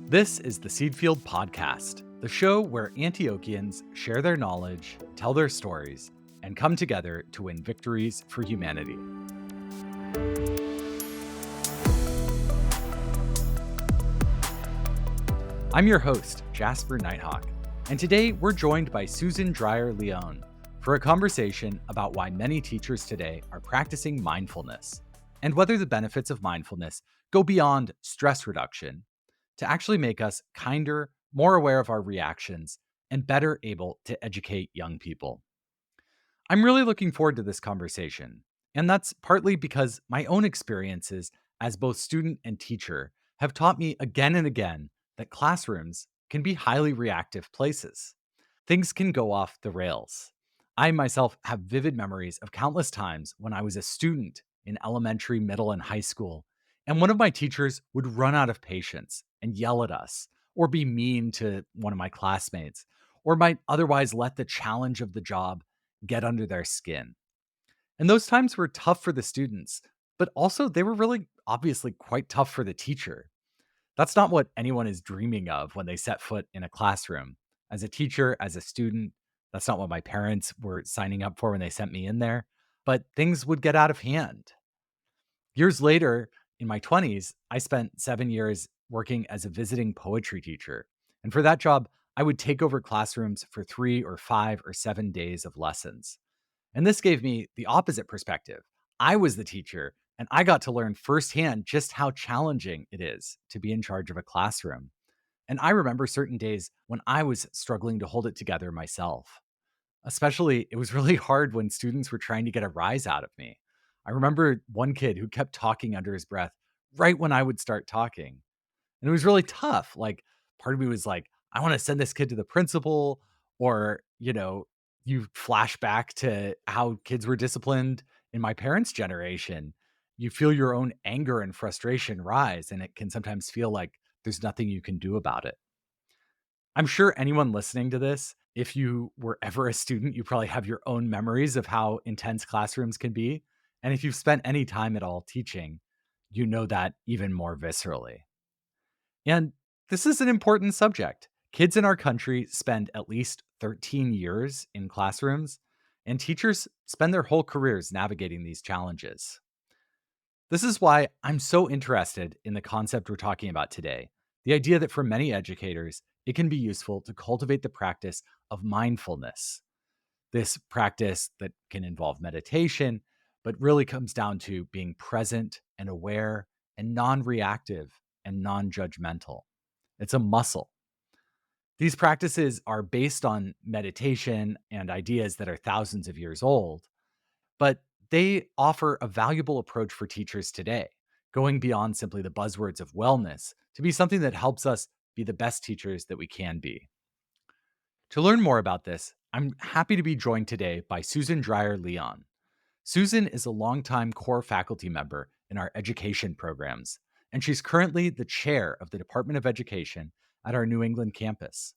This is the Seedfield Podcast, the show where Antiochians share their knowledge, tell their stories, and come together to win victories for humanity. I'm your host, Jasper Nighthawk, and today we're joined by Susan Dreyer Leon for a conversation about why many teachers today are practicing mindfulness and whether the benefits of mindfulness go beyond stress reduction to actually make us kinder, more aware of our reactions, and better able to educate young people. I'm really looking forward to this conversation, and that's partly because my own experiences as both student and teacher have taught me again and again that classrooms can be highly reactive places. Things can go off the rails. I myself have vivid memories of countless times when I was a student in elementary, middle, and high school, and one of my teachers would run out of patience and yell at us, or be mean to one of my classmates, or might otherwise let the challenge of the job get under their skin. And those times were tough for the students, but also they were really obviously quite tough for the teacher. That's not what anyone is dreaming of when they set foot in a classroom. As a teacher, as a student, that's not what my parents were signing up for when they sent me in there. But things would get out of hand. Years later, in my 20s, I spent 7 years working as a visiting poetry teacher. And for that job, I would take over classrooms for 3 or 5 or 7 days of lessons. And this gave me the opposite perspective. I was the teacher, and I got to learn firsthand just how challenging it is to be in charge of a classroom. And I remember certain days when I was struggling to hold it together myself. Especially, it was really hard when students were trying to get a rise out of me. I remember one kid who kept talking under his breath right when I would start talking. And it was really tough. Like, part of me was like, I want to send this kid to the principal, or, you flash back to how kids were disciplined in my parents' generation. You feel your own anger and frustration rise, and it can sometimes feel like there's nothing you can do about it. I'm sure anyone listening to this, if you were ever a student, you probably have your own memories of how intense classrooms can be. And if you've spent any time at all teaching, you know that even more viscerally. And this is an important subject. Kids in our country spend at least 13 years in classrooms, and teachers spend their whole careers navigating these challenges. This is why I'm so interested in the concept we're talking about today, the idea that for many educators, it can be useful to cultivate the practice of mindfulness. This practice that can involve meditation, but really comes down to being present and aware and non reactive and non judgmental. It's a muscle. These practices are based on meditation and ideas that are thousands of years old, but they offer a valuable approach for teachers today, going beyond simply the buzzwords of wellness to be something that helps us be the best teachers that we can be. To learn more about this, I'm happy to be joined today by Susan Dreyer Leon. Susan is a longtime core faculty member in our education programs, and she's currently the chair of the Department of Education at our New England campus.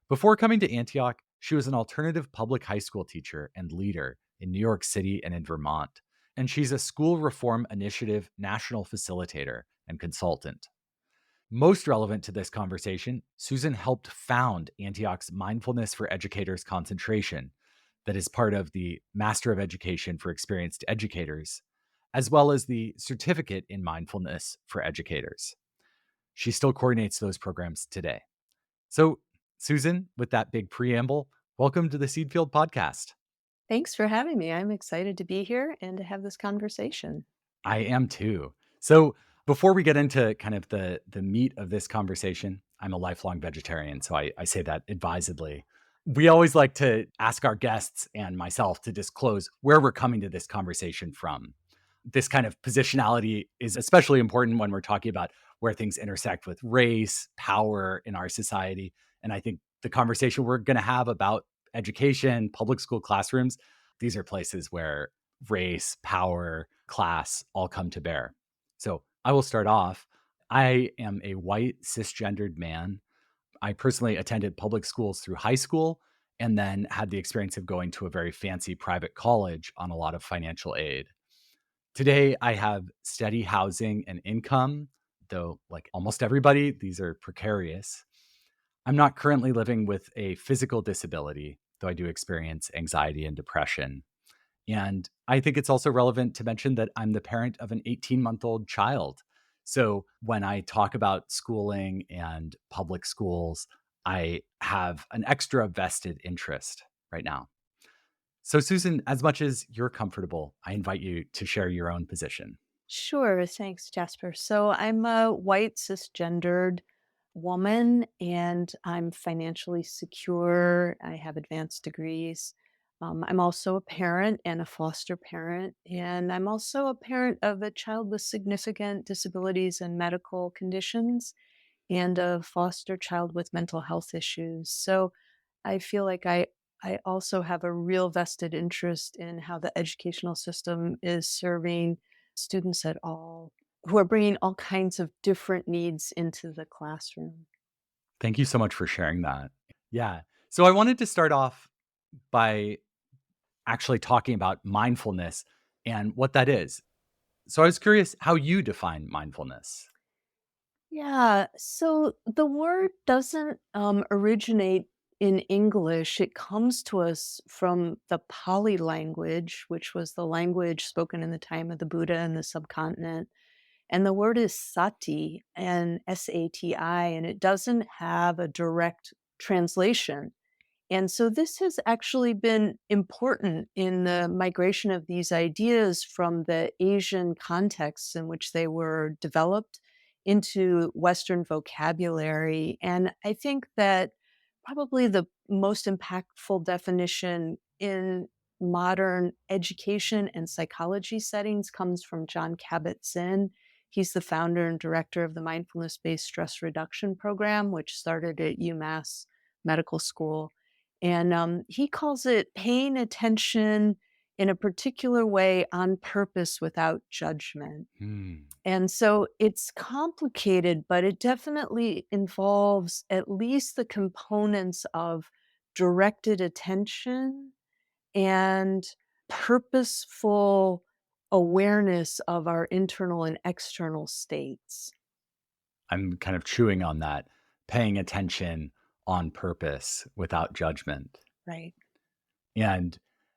Before coming to Antioch, she was an alternative public high school teacher and leader in New York City and in Vermont, and she's a school reform initiative national facilitator and consultant. Most relevant to this conversation, Susan helped found Antioch's Mindfulness for Educators concentration, that is part of the Master of Education for Experienced Educators, as well as the Certificate in Mindfulness for Educators. She still coordinates those programs today. So, Susan, with that big preamble, welcome to the Seedfield Podcast. Thanks for having me. I'm excited to be here and to have this conversation. I am too. So, before we get into kind of the meat of this conversation, I'm a lifelong vegetarian, so I say that advisedly. We always like to ask our guests and myself to disclose where we're coming to this conversation from. This kind of positionality is especially important when we're talking about where things intersect with race, power in our society. And I think the conversation we're going to have about education, public school classrooms, these are places where race, power, class all come to bear. So I will start off. I am a white cisgendered man. I personally attended public schools through high school and then had the experience of going to a very fancy private college on a lot of financial aid. Today, I have steady housing and income, though, like almost everybody, these are precarious. I'm not currently living with a physical disability, though I do experience anxiety and depression. And I think it's also relevant to mention that I'm the parent of an 18-month-old child. So when I talk about schooling and public schools, I have an extra vested interest right now. So, Susan, as much as you're comfortable, I invite you to share your own position. Sure. Thanks, Jasper. So I'm a white cisgendered woman and I'm financially secure. I have advanced degrees. I'm also a parent and a foster parent. And I'm also a parent of a child with significant disabilities and medical conditions and a foster child with mental health issues. So I feel like I also have a real vested interest in how the educational system is serving students at all who are bringing all kinds of different needs into the classroom. Thank you so much for sharing that. Yeah. So, I wanted to start off by actually talking about mindfulness and what that is. So, I was curious how you define mindfulness. Yeah, so the word doesn't originate in English. It comes to us from the Pali language, which was the language spoken in the time of the Buddha in the subcontinent. And the word is sati, and SATI, and it doesn't have a direct translation. And so this has actually been important in the migration of these ideas from the Asian contexts in which they were developed into Western vocabulary. And I think that probably the most impactful definition in modern education and psychology settings comes from John Kabat-Zinn. He's the founder and director of the mindfulness-based stress reduction program, which started at UMass Medical School. And he calls it paying attention in a particular way on purpose without judgment. Hmm. And so it's complicated, but it definitely involves at least the components of directed attention and purposeful awareness of our internal and external states. I'm kind of chewing on that, paying attention on purpose without judgment. Right. And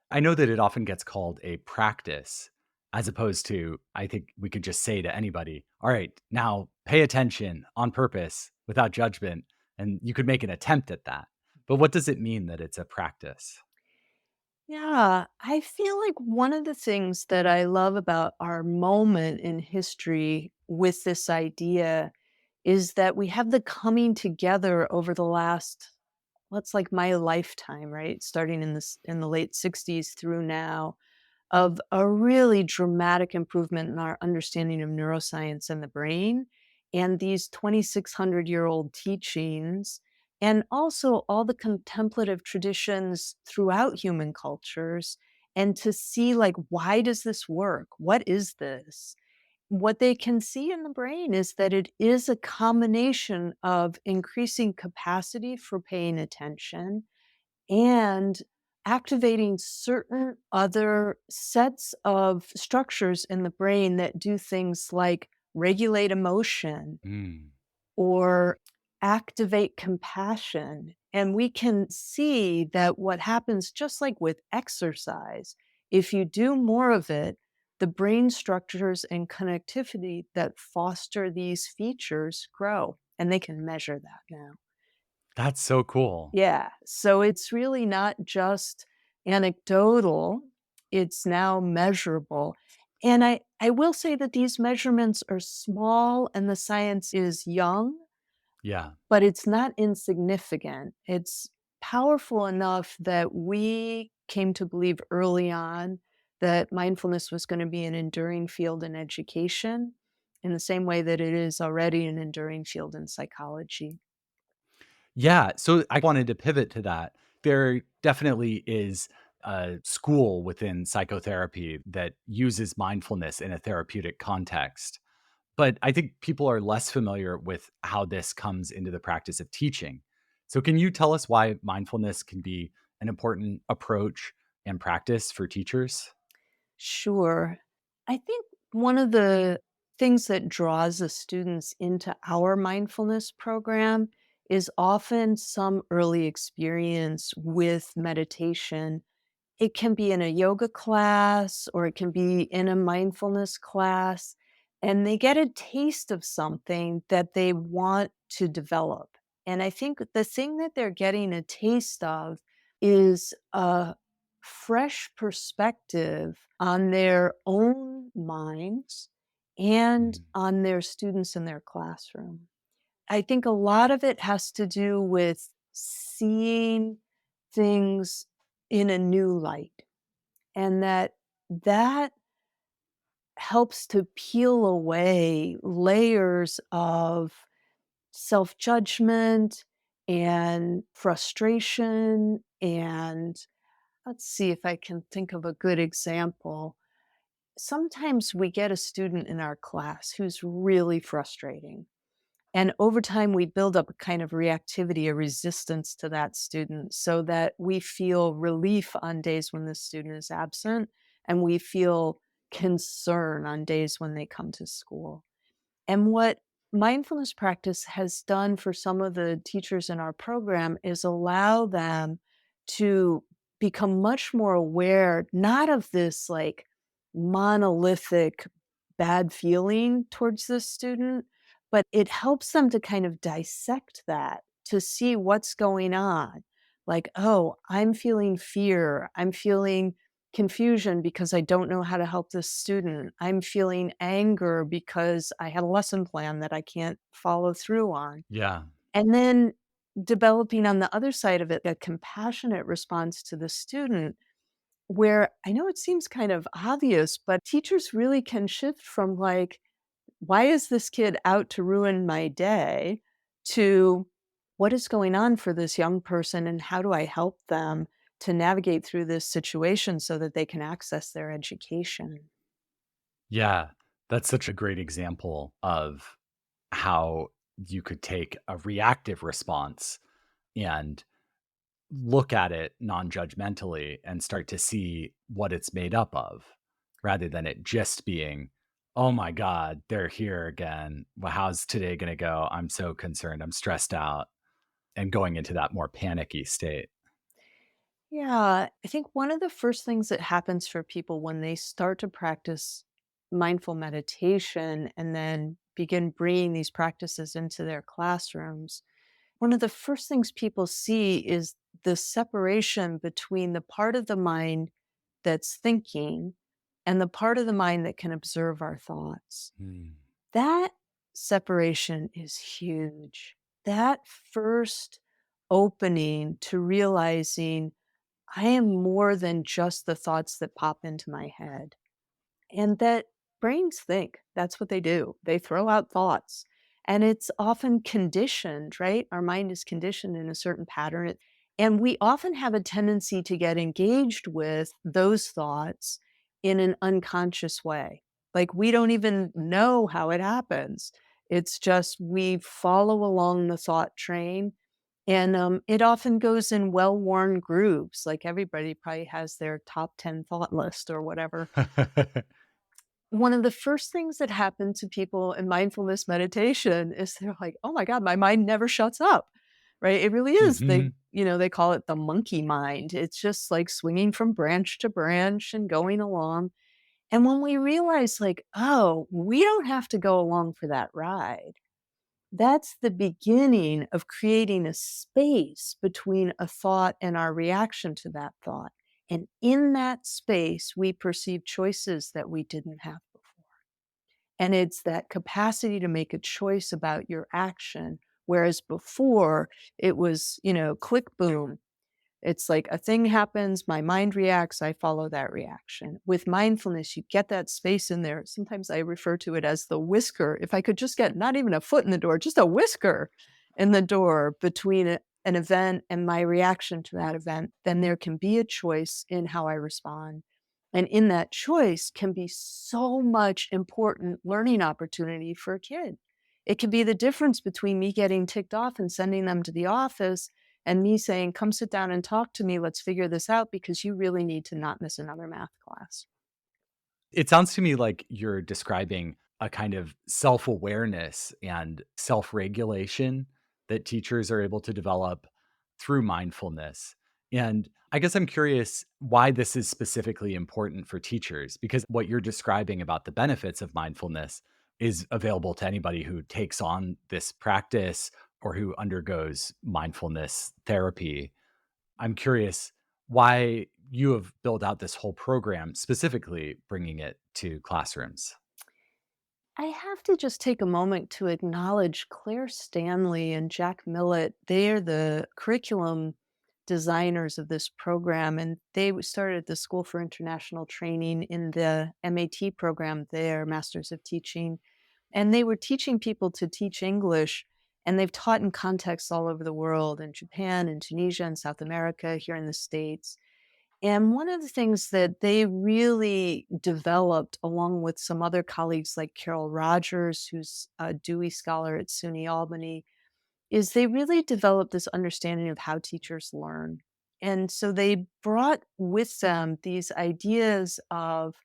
I know that it often gets called a practice as opposed to, I think we could just say to anybody, all right, now pay attention on purpose without judgment. And you could make an attempt at that. But what does it mean that it's a practice? Yeah, I feel like one of the things that I love about our moment in history with this idea is that we have the coming together over the last, what's like my lifetime, right? Starting in the late 60s through now, of a really dramatic improvement in our understanding of neuroscience and the brain, and these 2,600-year-old teachings, and also all the contemplative traditions throughout human cultures, and to see, like, why does this work? What is this? What they can see in the brain is that it is a combination of increasing capacity for paying attention and activating certain other sets of structures in the brain that do things like regulate emotion Mm, or activate compassion. And we can see that what happens, just like with exercise, if you do more of it, the brain structures and connectivity that foster these features grow. And they can measure that now. that's so cool. Yeah. So it's really not just anecdotal, it's now measurable. And I will say that these measurements are small and the science is young, Yeah. but it's not insignificant. It's powerful enough that we came to believe early on that mindfulness was going to be an enduring field in education in the same way that it is already an enduring field in psychology. Yeah. So I wanted to pivot to that. There definitely is a school within psychotherapy that uses mindfulness in a therapeutic context. But I think people are less familiar with how this comes into the practice of teaching. So, can you tell us why mindfulness can be an important approach and practice for teachers? Sure. I think one of the things that draws the students into our mindfulness program is often some early experience with meditation. It can be in a yoga class or it can be in a mindfulness class, and they get a taste of something that they want to develop. And I think the thing that they're getting a taste of is a fresh perspective on their own minds and Mm. on their students in their classroom. I think a lot of it has to do with seeing things in a new light, and that helps to peel away layers of self-judgment and frustration, and let's see if I can think of a good example. Sometimes we get a student in our class who's really frustrating. And over time, we build up a kind of reactivity, a resistance to that student so that we feel relief on days when the student is absent and we feel concern on days when they come to school. And what mindfulness practice has done for some of the teachers in our program is allow them to become much more aware, not of this like monolithic bad feeling towards this student, but it helps them to kind of dissect that to see what's going on. Like, oh, I'm feeling fear. I'm feeling confusion because I don't know how to help this student. I'm feeling anger because I had a lesson plan that I can't follow through on. Yeah. And then developing on the other side of it a compassionate response to the student, where I know it seems kind of obvious, but teachers really can shift from like, why is this kid out to ruin my day? To what is going on for this young person and how do I help them to navigate through this situation so that they can access their education? Yeah. That's such a great example of how you could take a reactive response and look at it non-judgmentally and start to see what it's made up of rather than it just being, "Oh my god, they're here again. Well, how's today gonna go? I'm so concerned. I'm stressed out," and going into that more panicky state. Yeah, I think one of the first things that happens for people when they start to practice mindful meditation and then begin bringing these practices into their classrooms, one of the first things people see is the separation between the part of the mind that's thinking and the part of the mind that can observe our thoughts. Mm. That separation is huge. That first opening to realizing I am more than just the thoughts that pop into my head. And that brains think. That's what they do. They throw out thoughts. And it's often conditioned, right? Our mind is conditioned in a certain pattern. And we often have a tendency to get engaged with those thoughts in an unconscious way. Like we don't even know how it happens. It's just we follow along the thought train. And it often goes in well worn grooves. Like everybody probably has their top 10 thought list or whatever. One of the first things that happen to people in mindfulness meditation is they're like, "Oh my god, my mind never shuts up." Right? It really is. Mhm. They call it the monkey mind. It's just like swinging from branch to branch and going along. And when we realize like, "Oh, we don't have to go along for that ride." That's the beginning of creating a space between a thought and our reaction to that thought. And in that space, we perceive choices that we didn't have before. And it's that capacity to make a choice about your action. Whereas before it was, click, boom. It's like a thing happens, my mind reacts, I follow that reaction. With mindfulness, you get that space in there. Sometimes I refer to it as the whisker. If I could just get not even a foot in the door, just a whisker in the door between an event and my reaction to that event, then there can be a choice in how I respond. And in that choice can be so much important learning opportunity for a kid. It can be the difference between me getting ticked off and sending them to the office and me saying, "Come sit down and talk to me. Let's figure this out because you really need to not miss another math class." It sounds to me like you're describing a kind of self-awareness and self-regulation that teachers are able to develop through mindfulness. And I guess I'm curious why this is specifically important for teachers, because what you're describing about the benefits of mindfulness is available to anybody who takes on this practice or who undergoes mindfulness therapy. I'm curious why you have built out this whole program, specifically bringing it to classrooms. I have to just take a moment to acknowledge Claire Stanley and Jack Millett. They're the curriculum designers of this program, and started the School for International Training in the MAT program there, Masters of Teaching. And they were teaching people to teach English, and they've taught in contexts all over the world, in Japan, in Tunisia, in South America, here in the States. And one of the things that they really developed, along with some other colleagues like Carol Rogers, who's a Dewey Scholar at SUNY Albany, is they really developed this understanding of how teachers learn. And so they brought with them these ideas of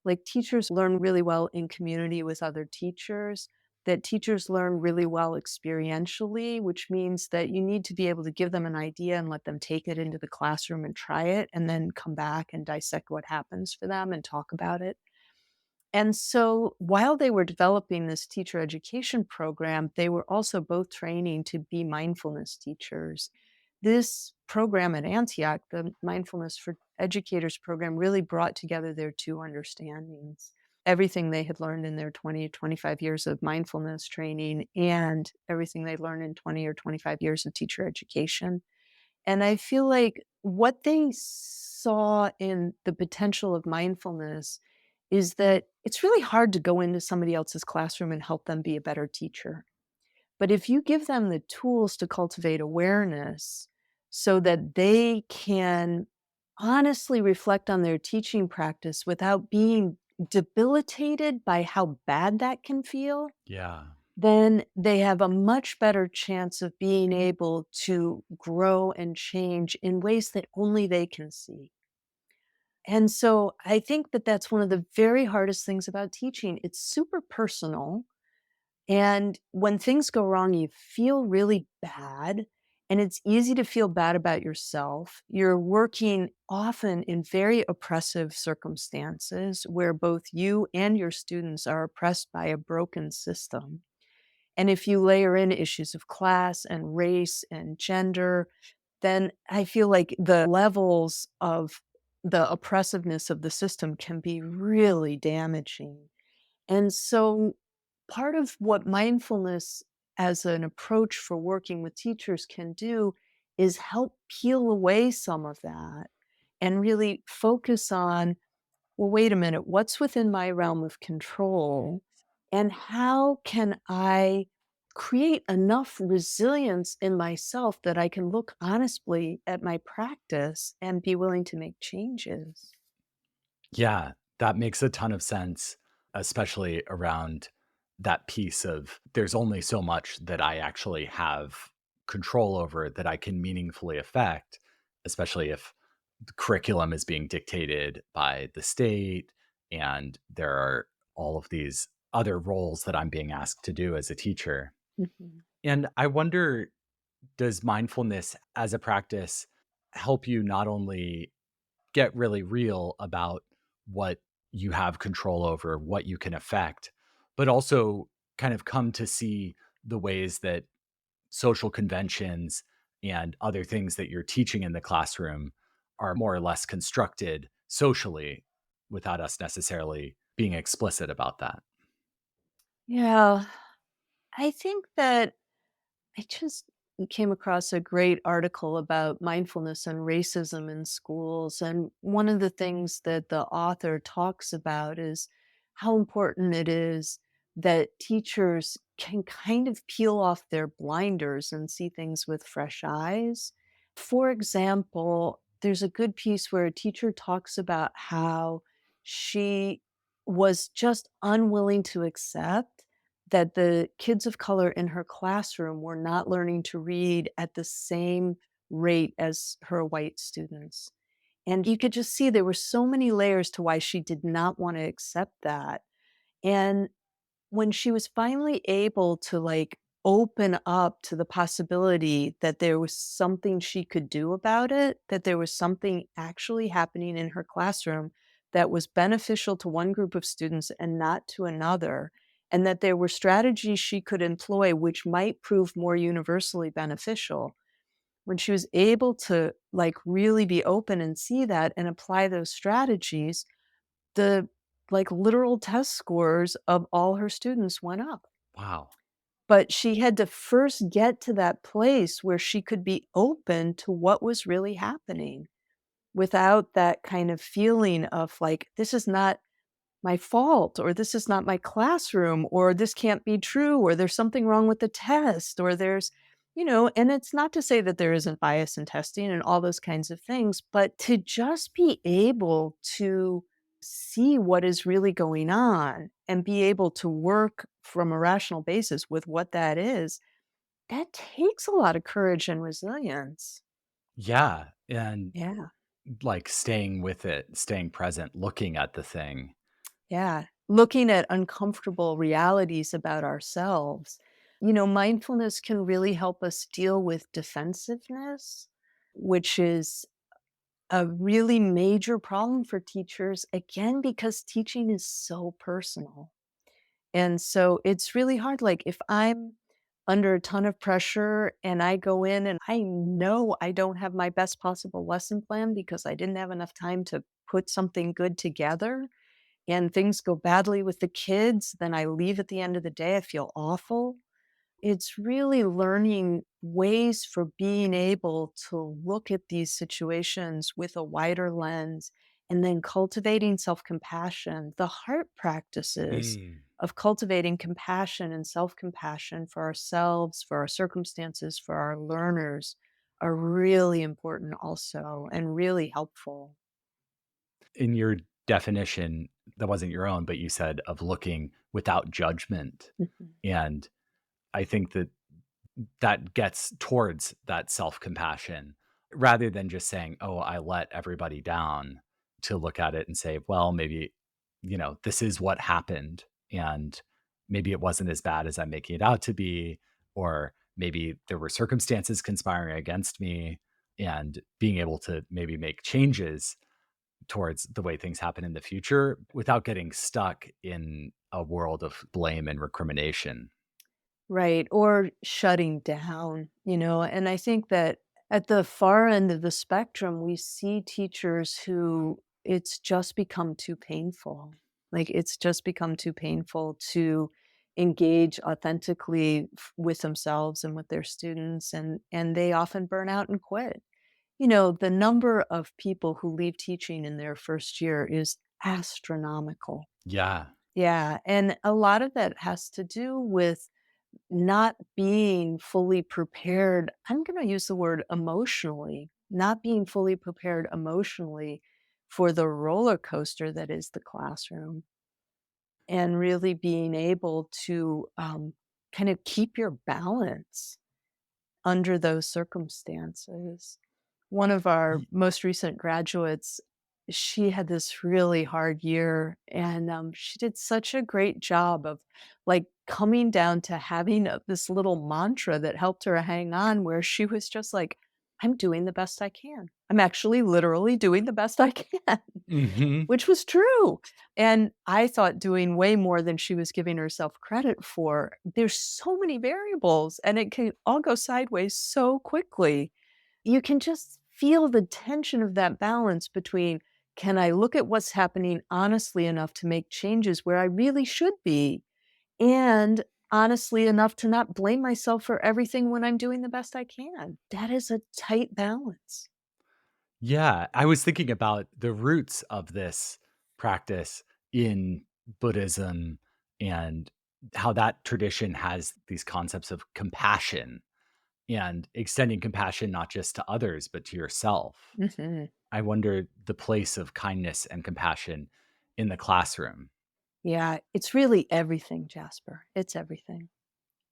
like teachers learn really well in community with other teachers, that teachers learn really well experientially, which means that you need to be able to give them an idea and let them take it into the classroom and try it, and then come back and dissect what happens for them and talk about it. And so while they were developing this teacher education program, they were also both training to be mindfulness teachers. This program at Antioch, the Mindfulness for Educators program, really brought together their two understandings. Everything they had learned in their 20 to 25 years of mindfulness training and everything they learned in 20 or 25 years of teacher education. And I feel like what they saw in the potential of mindfulness is that it's really hard to go into somebody else's classroom and help them be a better teacher. But if you give them the tools to cultivate awareness so that they can honestly reflect on their teaching practice without being debilitated by how bad that can feel, Yeah. then they have a much better chance of being able to grow and change in ways that only they can see. And so I think that that's one of the very hardest things about teaching. It's super personal. And when things go wrong, you feel really bad. And it's easy to feel bad about yourself. You're working often in very oppressive circumstances where both you and your students are oppressed by a broken system. And if you layer in issues of class and race and gender, then I feel like the levels of the oppressiveness of the system can be really damaging. And so part of what mindfulness as an approach for working with teachers can do is help peel away some of that and really focus on, well, wait a minute, what's within my realm of control? And how can I create enough resilience in myself that I can look honestly at my practice and be willing to make changes? Yeah, that makes a ton of sense, especially around that piece of there's only so much that I actually have control over that I can meaningfully affect, especially if the curriculum is being dictated by the state and there are all of these other roles that I'm being asked to do as a teacher. Mhm. And I wonder, does mindfulness as a practice help you not only get really real about what you have control over, what you can affect, but also kind of come to see the ways that social conventions and other things that you're teaching in the classroom are more or less constructed socially without us necessarily being explicit about that. Yeah, I think that I just came across a great article about mindfulness and racism in schools. And one of the things that the author talks about is how important it is that teachers can kind of peel off their blinders and see things with fresh eyes. For example, there's a good piece where a teacher talks about how she was just unwilling to accept that the kids of color in her classroom were not learning to read at the same rate as her white students. And you could just see there were so many layers to why she did not want to accept that. And when she was finally able to, like, open up to the possibility that there was something she could do about it, that there was something actually happening in her classroom that was beneficial to one group of students and not to another, and that there were strategies she could employ which might prove more universally beneficial. When she was able to, like, really be open and see that and apply those strategies, the, like, literal test scores of all her students went up. Wow. But she had to first get to that place where she could be open to what was really happening without that kind of feeling of, like, "This is not my fault," or "This is not my classroom," or "This can't be true," or "There's something wrong with the test," or there's and it's not to say that there isn't bias in testing and all those kinds of things, but to just be able to see what is really going on and be able to work from a rational basis with what that is, that takes a lot of courage and resilience. Yeah. And Yeah. like staying with it, staying present, looking at the thing. Yeah, looking at uncomfortable realities about ourselves. Mindfulness can really help us deal with defensiveness, which is a really major problem for teachers, again, because teaching is so personal. And so it's really hard. Like, if I'm under a ton of pressure and I go in and I know I don't have my best possible lesson plan because I didn't have enough time to put something good together, and things go badly with the kids, then I leave at the end of the day, I feel awful. It's really learning ways for being able to look at these situations with a wider lens and then cultivating self compassion. The heart practices Mm. of cultivating compassion and self compassion for ourselves, for our circumstances, for our learners are really important also and really helpful. In your definition, that wasn't your own, but you said of looking without judgment. Mhm. And I think that that gets towards that self-compassion rather than just saying, "Oh, I let everybody down," to look at it and say, "Well, maybe, this is what happened, and maybe it wasn't as bad as I'm making it out to be, or maybe there were circumstances conspiring against me," and being able to maybe make changes towards the way things happen in the future without getting stuck in a world of blame and recrimination. Right, or shutting down, and I think that at the far end of the spectrum, we see teachers who it's just become too painful. Like, it's just become too painful to engage authentically with themselves and with their students, and they often burn out and quit. The number of people who leave teaching in their first year is astronomical. Yeah. Yeah, and a lot of that has to do with not being fully prepared. I'm going to use the word emotionally, not being fully prepared emotionally for the roller coaster that is the classroom, and really being able to kind of keep your balance under those circumstances. One of our Y most recent graduates, she had this really hard year, and she did such a great job of, like, coming down to having this little mantra that helped her hang on, where she was just like, "I'm doing the best I can. I'm actually literally doing the best I can," Mhm. which was true. And I thought doing way more than she was giving herself credit for. There's so many variables, and it can all go sideways so quickly. You can just feel the tension of that balance between, can I look at what's happening honestly enough to make changes where I really should be, and honestly enough to not blame myself for everything when I'm doing the best I can. That is a tight balance. Yeah, I was thinking about the roots of this practice in Buddhism and how that tradition has these concepts of compassion and extending compassion not just to others, but to yourself. Mhm. I wonder the place of kindness and compassion in the classroom. Yeah, it's really everything, Jasper. It's everything.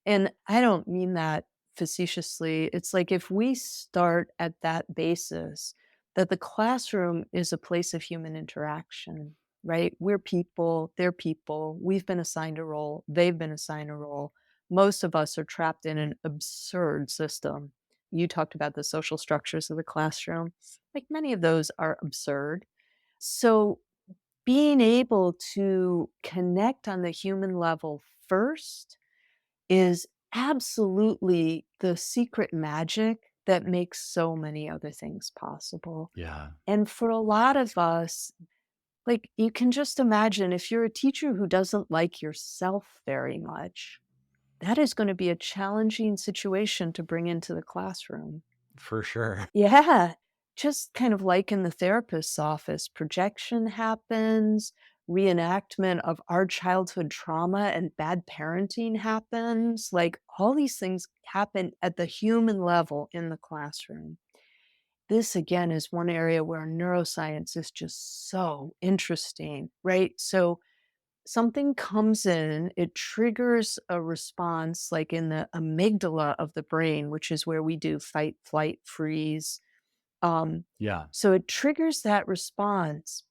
And I don't mean that facetiously. It's like, if we start at that basis, that the classroom is a place of human interaction. right? We're people, they're people. We've been assigned a role, they've been assigned a role. Most of us are trapped in an absurd system. You talked about the social structures of the classroom. Like many of those are absurd. So being able to connect on the human level first is absolutely the secret magic that makes so many other things possible. Yeah, And for a lot of us, like you can just imagine if you're a teacher who doesn't like yourself very much, that is going to be a challenging situation to bring into the classroom. for sure. Yeah, just kind of like in the therapist's office, projection happens, reenactment of our childhood trauma and bad parenting happens. Like all these things happen at the human level in the classroom. This again is one area where neuroscience is just so interesting, right? So something comes in, it triggers a response like in the amygdala of the brain, which is where we do fight, flight, freeze, Yeah. so it triggers that response.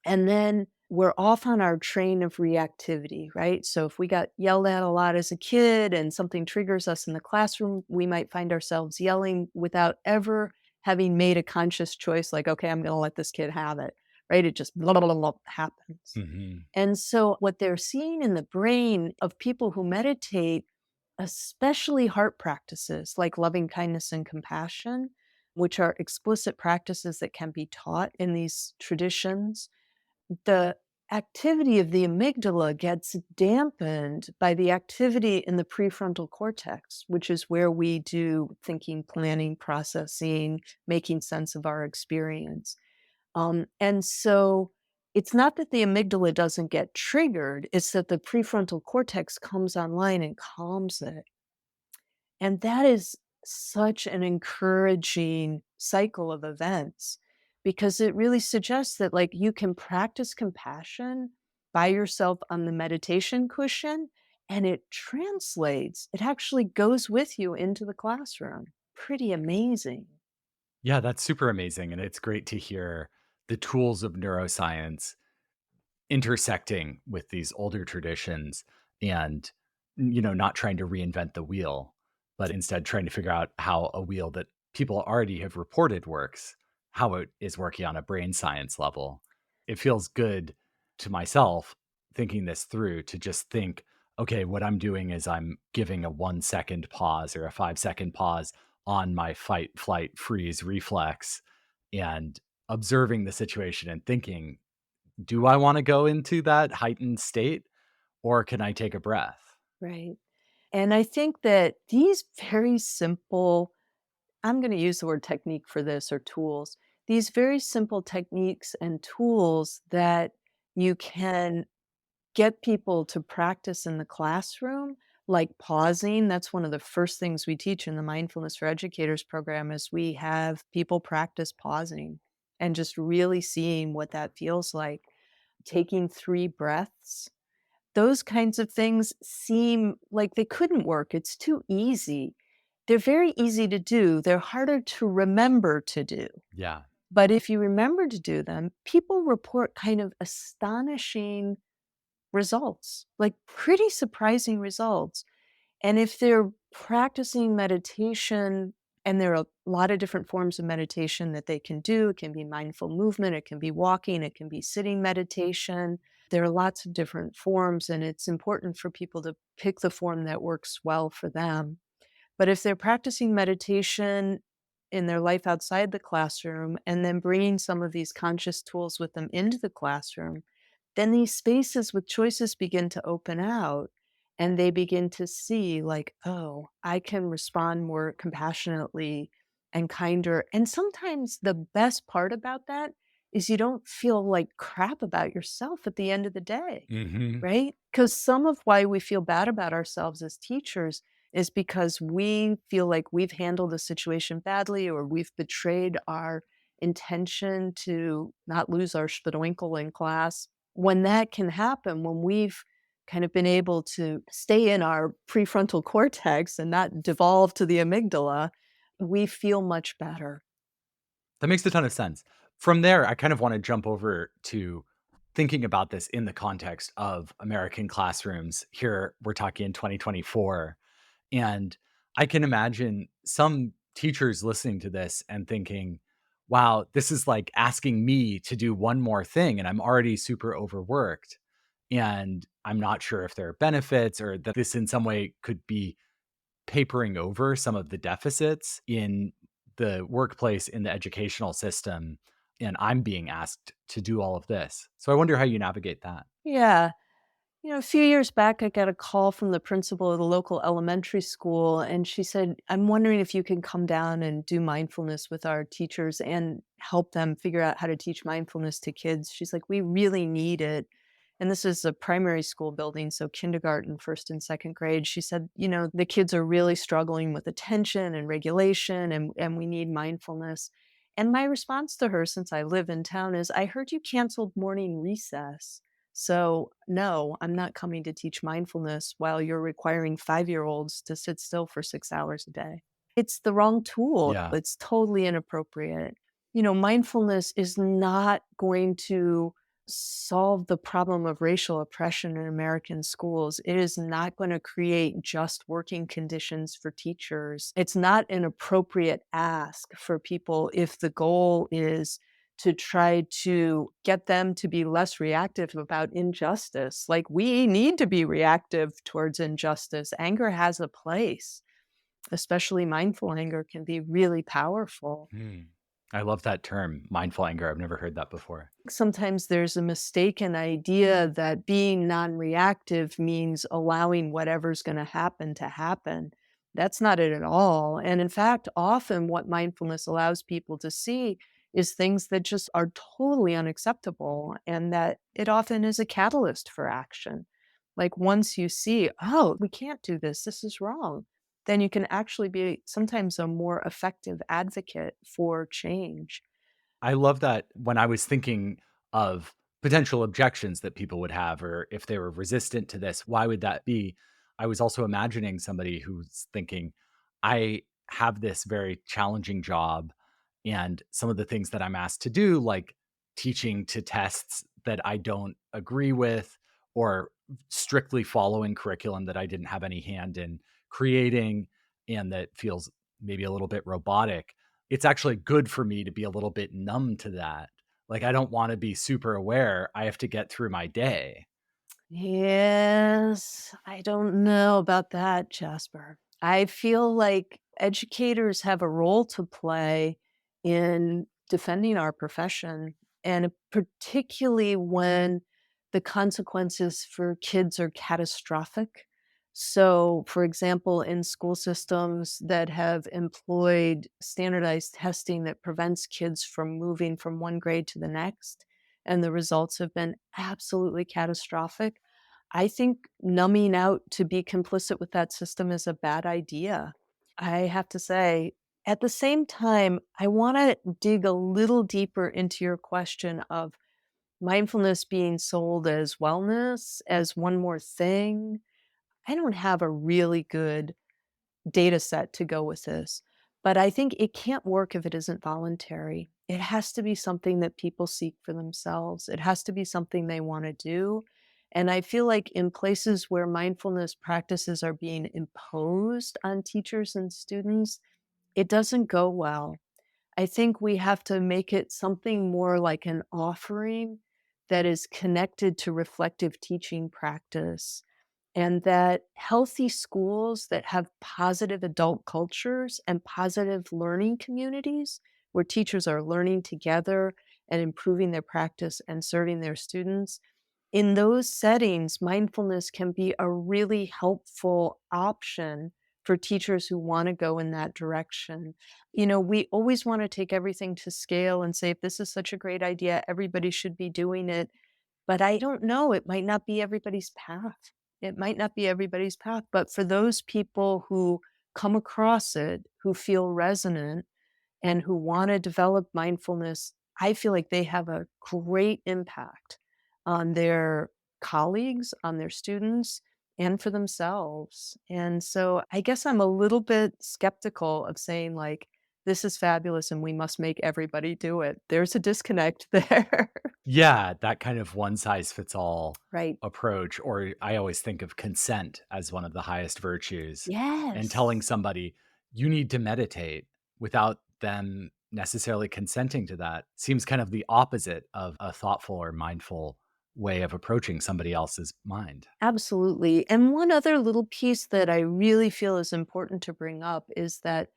And then we're off on our train of reactivity, right? So if we got yelled at a lot as a kid and something triggers us in the classroom, we might find ourselves yelling without ever having made a conscious choice, like, okay, I'm going to let this kid have it, right? It just blah, blah, blah, blah, happens. Hmm. And so, what they're seeing in the brain of people who meditate, especially heart practices like loving kindness and compassion, which are explicit practices that can be taught in these traditions, the activity of the amygdala gets dampened by the activity in the prefrontal cortex, which is where we do thinking, planning, processing, making sense of our experience. And so it's not that the amygdala doesn't get triggered, it's that the prefrontal cortex comes online and calms it. And that is such an encouraging cycle of events because it really suggests that like you can practice compassion by yourself on the meditation cushion and it translates. It actually goes with you into the classroom. Pretty amazing. Yeah, that's super amazing. And it's great to hear the tools of neuroscience intersecting with these older traditions and, not trying to reinvent the wheel, but instead trying to figure out how a wheel that people already have reported works, how it is working on a brain science level. It feels good to myself thinking this through to just think, okay, what I'm doing is I'm giving a 1 second pause or a 5 second pause on my fight, flight, freeze reflex and observing the situation and thinking, do I wanna go into that heightened state, or can I take a breath? Right. And I think that these very simple, I'm going to use the word technique for this or tools, these very simple techniques and tools that you can get people to practice in the classroom, like pausing. That's one of the first things we teach in the Mindfulness for Educators program is we have people practice pausing and just really seeing what that feels like. Taking 3 breaths, those kinds of things seem like they couldn't work. It's too easy. They're very easy to do. They're harder to remember to do. Yeah. But if you remember to do them, people report kind of astonishing results, like pretty surprising results. And if they're practicing meditation, and there are a lot of different forms of meditation that they can do, it can be mindful movement, it can be walking, it can be sitting meditation. There are lots of different forms, and it's important for people to pick the form that works well for them. But if they're practicing meditation in their life outside the classroom and then bringing some of these conscious tools with them into the classroom, then these spaces with choices begin to open out and they begin to see, like, oh, I can respond more compassionately and kinder. And sometimes the best part about that is you don't feel like crap about yourself at the end of the day, Mhm. right? Because some of why we feel bad about ourselves as teachers is because we feel like we've handled a situation badly or we've betrayed our intention to not lose our schpidwinkle in class. When that can happen, when we've kind of been able to stay in our prefrontal cortex and not devolve to the amygdala, we feel much better. That makes a ton of sense. From there, I kind of wanna jump over to thinking about this in the context of American classrooms. Here, we're talking in 2024. And I can imagine some teachers listening to this and thinking, wow, this is like asking me to do one more thing, and I'm already super overworked. And I'm not sure if there are benefits or that this in some way could be papering over some of the deficits in the workplace, in the educational system. And I'm being asked to do all of this. So I wonder how you navigate that. Yeah. A few years back, I got a call from the principal of the local elementary school, and she said, I'm wondering if you can come down and do mindfulness with our teachers and help them figure out how to teach mindfulness to kids. She's like, we really need it. And this is a primary school building, so kindergarten, first and second grade. She said, the kids are really struggling with attention and regulation, and we need mindfulness. And my response to her, since I live in town, is I heard you canceled morning recess. So, no, I'm not coming to teach mindfulness while you're requiring 5-year-olds to sit still for 6 hours a day. It's the wrong tool. Yeah. It's totally inappropriate. Mindfulness is not going to solve the problem of racial oppression in American schools. It is not going to create just working conditions for teachers. It's not an appropriate ask for people if the goal is to try to get them to be less reactive about injustice. Like, we need to be reactive towards injustice. Anger has a place, especially mindful anger can be really powerful. Hmm. I love that term, mindful anger. I've never heard that before. Sometimes there's a mistaken idea that being non reactive means allowing whatever's going to happen. That's not it at all. And in fact, often what mindfulness allows people to see is things that just are totally unacceptable, and that it often is a catalyst for action. Like, once you see, oh, we can't do this, this is wrong, then you can actually be sometimes a more effective advocate for change. I love that when I was thinking of potential objections that people would have, or if they were resistant to this, why would that be? I was also imagining somebody who's thinking, I have this very challenging job, and some of the things that I'm asked to do, like teaching to tests that I don't agree with, or strictly following curriculum that I didn't have any hand in creating, and that feels maybe a little bit robotic. It's actually good for me to be a little bit numb to that. Like, I don't wanna be super aware. I have to get through my day. Yes, I don't know about that, Jasper. I feel like educators have a role to play in defending our profession, and particularly when the consequences for kids are catastrophic. So, for example, in school systems that have employed standardized testing that prevents kids from moving from one grade to the next, and the results have been absolutely catastrophic, I think numbing out to be complicit with that system is a bad idea. I have to say, at the same time, I want to dig a little deeper into your question of mindfulness being sold as wellness, as one more thing. I don't have a really good data set to go with this. But I think it can't work if it isn't voluntary. It has to be something that people seek for themselves. It has to be something they want to do. And I feel like in places where mindfulness practices are being imposed on teachers and students, it doesn't go well. I think we have to make it something more like an offering that is connected to reflective teaching practice, and that healthy schools that have positive adult cultures and positive learning communities where teachers are learning together and improving their practice and serving their students, in those settings, mindfulness can be a really helpful option for teachers who want to go in that direction. We always want to take everything to scale and say, if this is such a great idea, everybody should be doing it. But I don't know, it might not be everybody's path. It might not be everybody's path, but for those people who come across it, who feel resonant, and who wanna develop mindfulness, I feel like they have a great impact on their colleagues, on their students, and for themselves. And so I guess I'm a little bit skeptical of saying, like, this is fabulous and we must make everybody do it. There's a disconnect there. Yeah, that kind of one size fits all Right. approach, or I always think of consent as one of the highest virtues, and telling Yes. somebody, "You need to meditate," without them necessarily consenting to that seems kind of the opposite of a thoughtful or mindful way of approaching somebody else's mind. Absolutely. And one other little piece that I really feel is important to bring up is that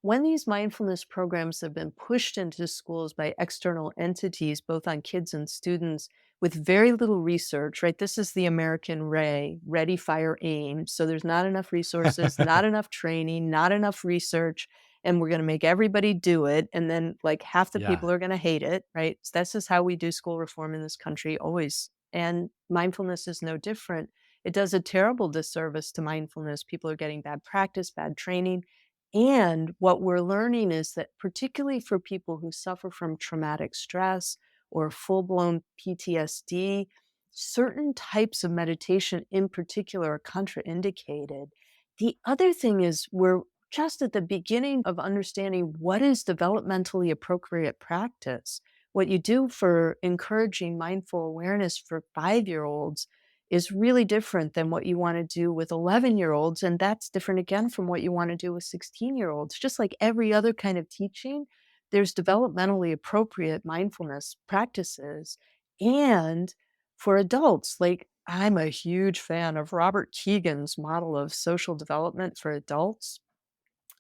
when these mindfulness programs have been pushed into schools by external entities, both on kids and students, with very little research, right? This is the American way, ready, fire, aim. So there's not enough resources, not enough training, not enough research. And we're going to make everybody do it. And then, like, half the Yeah. people are going to hate it, right? So this is how we do school reform in this country, always. And mindfulness is no different. It does a terrible disservice to mindfulness. People are getting bad practice, bad training. And what we're learning is that, particularly for people who suffer from traumatic stress or full blown PTSD, certain types of meditation in particular are contraindicated. The other thing is, we're just at the beginning of understanding what is developmentally appropriate practice. What you do for encouraging mindful awareness for 5-year-olds is really different than what you want to do with 11-year-olds. And that's different again from what you want to do with 16-year-olds. Just like every other kind of teaching, there's developmentally appropriate mindfulness practices. And for adults, like I'm a huge fan of Robert Keegan's model of social development for adults.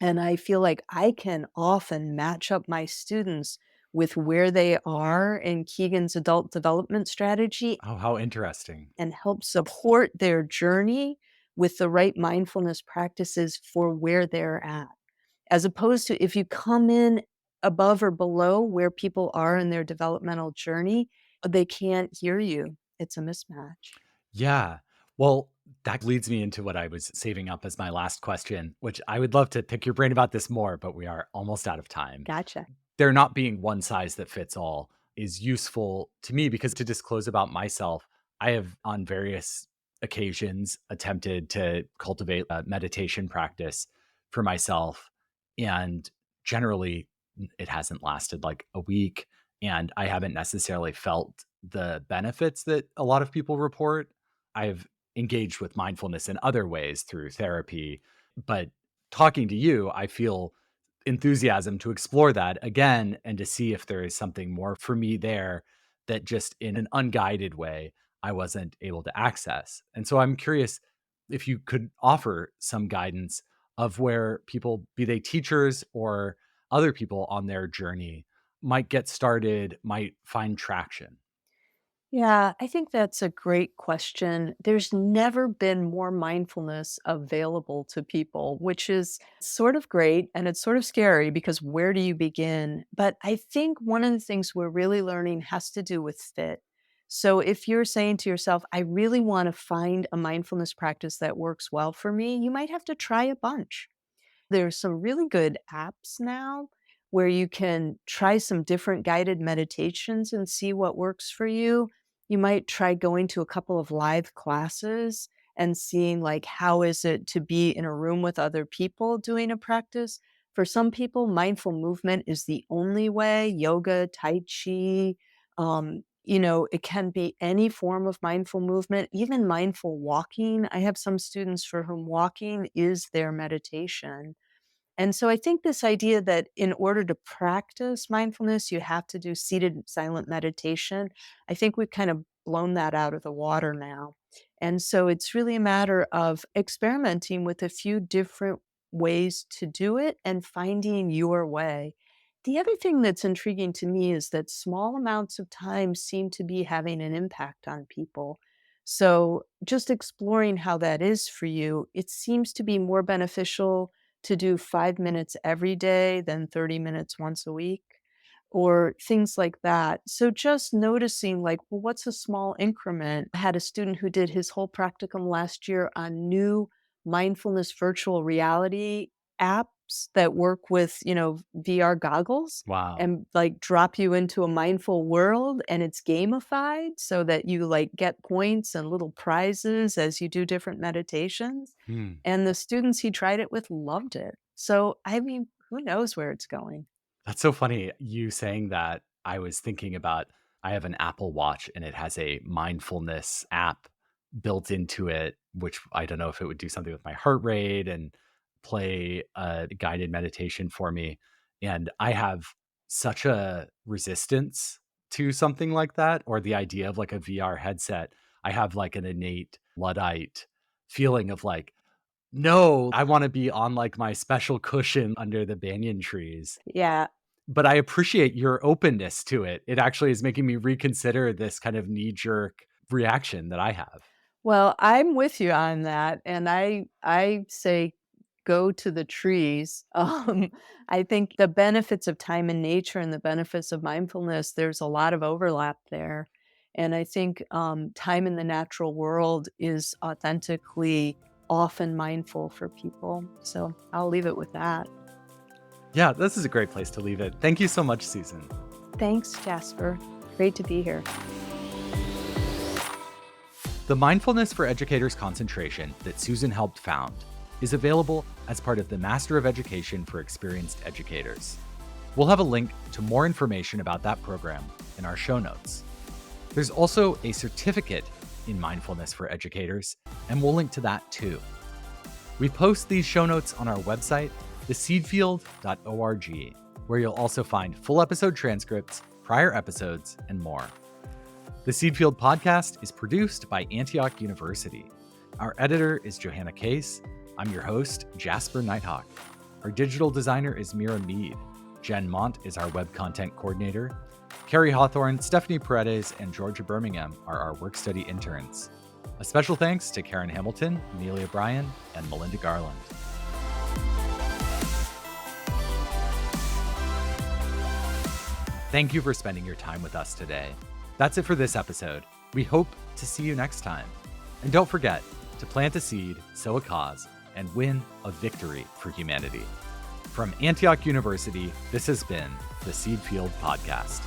And I feel like I can often match up my students with where they are in Keegan's adult development strategy Oh, how interesting. and help support their journey with the right mindfulness practices for where they're at. As opposed to if you come in above or below where people are in their developmental journey, they can't hear you. It's a mismatch. Yeah. Well, that leads me into what I was saving up as my last question, which I would love to pick your brain about this more, but we are almost out of time. Gotcha. There not being one size that fits all is useful to me because to disclose about myself, I have on various occasions attempted to cultivate a meditation practice for myself. And generally, it hasn't lasted like a week. And I haven't necessarily felt the benefits that a lot of people report. I've engaged with mindfulness in other ways through therapy. But talking to you, I feel enthusiasm to explore that again and to see if there is something more for me there that just in an unguided way I wasn't able to access. And so I'm curious if you could offer some guidance of where people, be they teachers or other people on their journey, might get started, might find traction. Yeah, I think that's a great question. There's never been more mindfulness available to people, which is sort of great and it's sort of scary because where do you begin? But I think one of the things we're really learning has to do with fit. So if you're saying to yourself, I really want to find a mindfulness practice that works well for me, you might have to try a bunch. There's some really good apps now where you can try some different guided meditations and see what works for you. You might try going to a couple of live classes and seeing like how is it to be in a room with other people doing a practice. For some people, mindful movement is the only way. Yoga, tai chi, it can be any form of mindful movement, even mindful walking. I have some students for whom walking is their meditation. And so I think this idea that in order to practice mindfulness, you have to do seated silent meditation, I think we've kind of blown that out of the water now. And so it's really a matter of experimenting with a few different ways to do it and finding your way. The other thing that's intriguing to me is that small amounts of time seem to be having an impact on people. So just exploring how that is for you, it seems to be more beneficial to do 5 minutes every day than 30 minutes once a week or things like that. So just noticing like, well, what's a small increment? I had a student who did his whole practicum last year on new mindfulness virtual reality apps that work with, VR goggles Wow. and like drop you into a mindful world and it's gamified so that you like get points and little prizes as you do different meditations. Hmm. And the students he tried it with loved it. So, I mean, who knows where it's going? That's so funny. You saying that, I was thinking about I have an Apple Watch and it has a mindfulness app built into it, which I don't know if it would do something with my heart rate and play a guided meditation for me. And I have such a resistance to something like that, or the idea of like a VR headset. I have like an innate Luddite feeling of like, no, I want to be on like my special cushion under the banyan trees. Yeah. But I appreciate your openness to it. It actually is making me reconsider this kind of knee-jerk reaction that I have. Well, I'm with you on that, and I say go to the trees. I think the benefits of time in nature and the benefits of mindfulness, there's a lot of overlap there. And I think time in the natural world is authentically often mindful for people. So I'll leave it with that. Yeah, this is a great place to leave it. Thank you so much, Susan. Thanks, Jasper. Great to be here. The Mindfulness for Educators concentration that Susan helped found is available as part of the Master of Education for Experienced Educators. We'll have a link to more information about that program in our show notes. There's also a certificate in Mindfulness for Educators, and we'll link to that too. We post these show notes on our website, theseedfield.org, where you'll also find full episode transcripts, prior episodes, and more. The Seedfield podcast is produced by Antioch University. Our editor is Johanna Case. I'm your host, Jasper Nighthawk. Our digital designer is Mira Mead. Jen Mont is our web content coordinator. Carrie Hawthorn, Stefanie Paredes, and Georgia Bermingham are our work study interns. A special thanks to Karen Hamilton, Amelia Bryan, and Melinda Garland. Thank you for spending your time with us today. That's it for this episode. We hope to see you next time. And don't forget to plant a seed, sow a cause, and win a victory for humanity. From Antioch University, this has been the Seedfield Podcast.